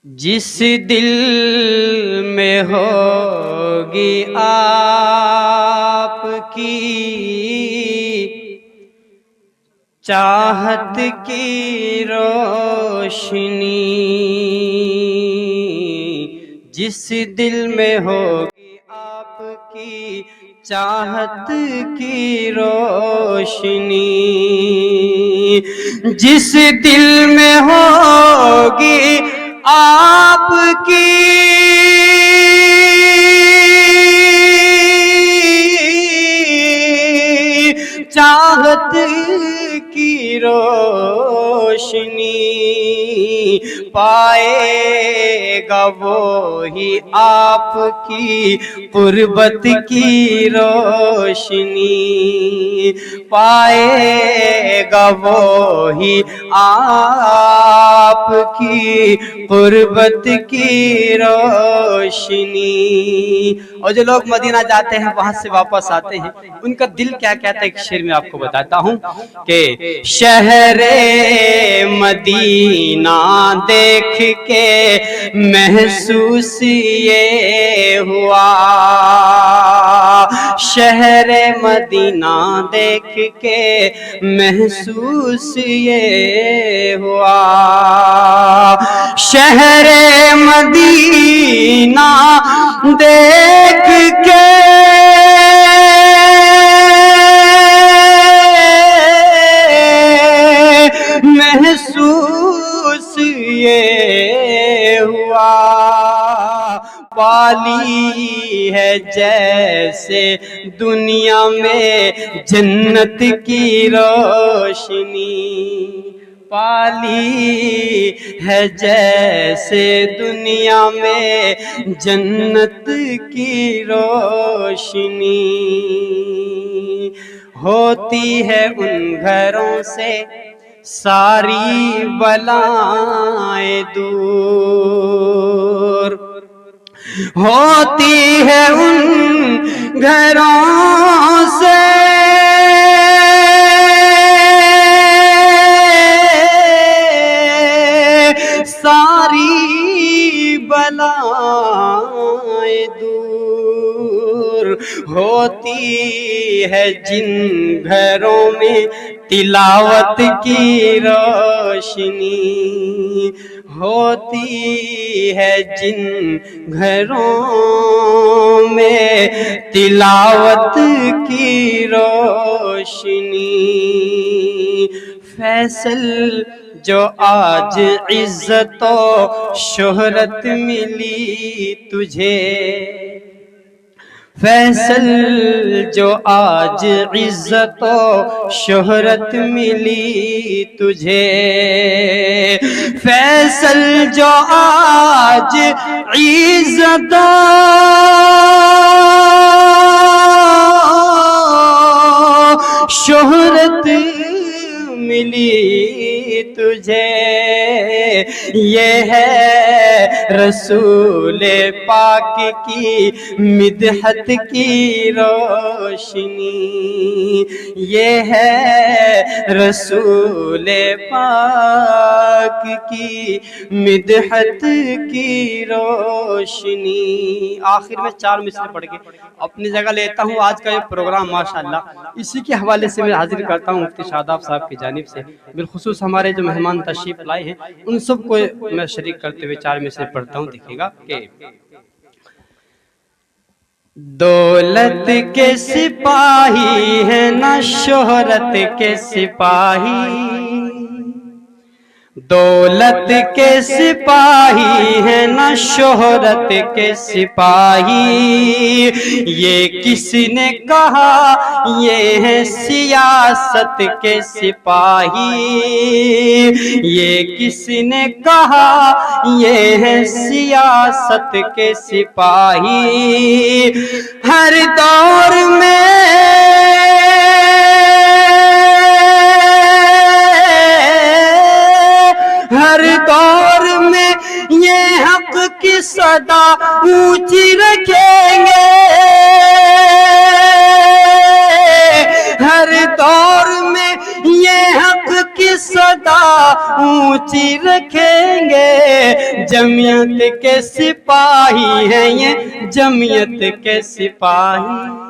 جس دل میں ہوگی آپ کی چاہت کی روشنی، جس دل میں ہوگی آپ کی چاہت کی روشنی، جس دل میں ہوگی آپ کی چاہت کی روشنی، پائے گا وہی آپ کی قربت کی روشنی، پائے گا وہی آپ کی قربت کی روشنی۔ اور جو لوگ مدینہ جاتے ہیں وہاں سے واپس آتے ہیں، ان کا دل کیا کہتا ہے، ایک شعر میں آپ کو بتاتا ہوں کہ شہر مدینہ دیکھ کے محسوس یہ ہوا، شہر مدینہ دیکھ کے محسوس یہ ہوا، شہر مدینہ دیکھ کے محسوس یہ ہوا، پالی ہے جیسے دنیا میں جنت کی روشنی، پالی ہے جیسے دنیا میں جنت کی روشنی، ہوتی ہے ان گھروں سے ساری بلائیں دور، ہوتی ہے ان گھروں سے ساری بلائیں دور، ہوتی ہے جن گھروں میں تلاوت کی روشنی، ہوتی ہے جن گھروں میں تلاوت کی روشنی، فیصل جو آج عزت و شہرت ملی تجھے، فیصل جو آج عزت و شہرت ملی تجھے، فیصل جو آج عزت و شہرت ملی تجھے، یہ ہے رسول پاک کی مدحت کی روشنی، یہ ہے رسول پاک کی مدحت کی روشنی۔ آخر میں 4 مصرع پڑھ کے اپنی جگہ لیتا ہوں۔ آج کا یہ پروگرام ماشاءاللہ اسی کے حوالے سے میں حاضر کرتا ہوں مفتی شاداب صاحب کی جانب سے، بالخصوص ہمارے جو مہمان تشریف لائے ہیں ان سب کو میں شریک کرتے ہوئے 4 مصرع پڑھتا ہوں۔ دیکھیے گا کہ دولت کے سپاہی ہیں نہ شہرت کے سپاہی، دولت کے سپاہی ہیں نہ شہرت کے سپاہی، یہ کس نے کہا یہ ہیں سیاست کے سپاہی، یہ کس نے کہا یہ ہیں سیاست کے سپاہی، ہر دور میں ہر دور میں یہ حق کی صدا اونچی رکھیں گے، ہر دور میں یہ حق کی صدا اونچی رکھیں گے، جمعیت کے سپاہی ہیں یہ، جمعیت کے سپاہی۔